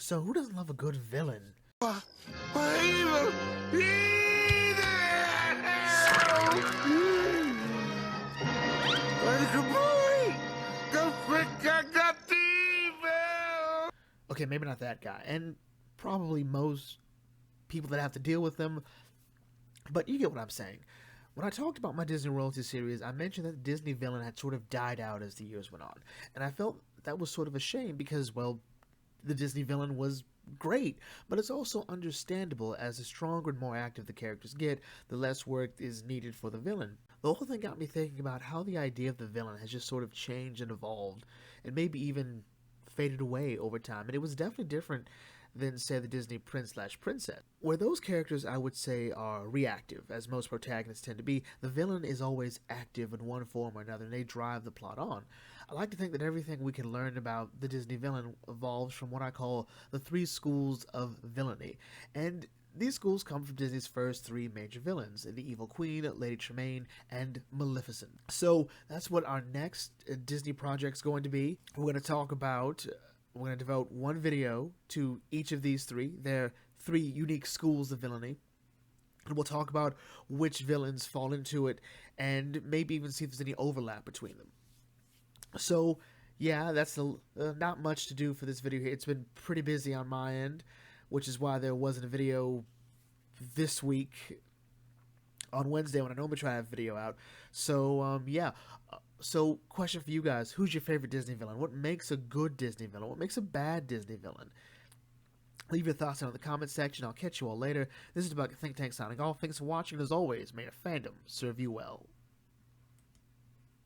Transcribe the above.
So who doesn't love a good villain? Evil! Okay, maybe not that guy, and probably most people that have to deal with them, but you get what I'm saying. When I talked about my Disney royalty series, I mentioned that the Disney villain had sort of died out as the years went on, and I felt that was sort of a shame because, well, the Disney villain was great, but it's also understandable as the stronger and more active the characters get, the less work is needed for the villain. The whole thing got me thinking about how the idea of the villain has just sort of changed and evolved, and maybe even faded away over time, and it was definitely different than, say, the Disney prince/princess. Where those characters, I would say, are reactive, as most protagonists tend to be, the villain is always active in one form or another, and they drive the plot on. I like to think that everything we can learn about the Disney villain evolves from what I call the three schools of villainy, and these schools come from Disney's first three major villains, the Evil Queen, Lady Tremaine, and Maleficent. So that's what our next Disney project's going to be. We're going to devote one video to each of these three, their three unique schools of villainy. And we'll talk about which villains fall into it and maybe even see if there's any overlap between them. So, yeah, that's not much to do for this video here. It's been pretty busy on my end, which is why there wasn't a video this week on Wednesday when I normally try to have a video out. So, yeah. So, question for you guys. Who's your favorite Disney villain? What makes a good Disney villain? What makes a bad Disney villain? Leave your thoughts down in the comment section. I'll catch you all later. This is About Think Tank signing off. Thanks for watching. As always, may your fandom serve you well.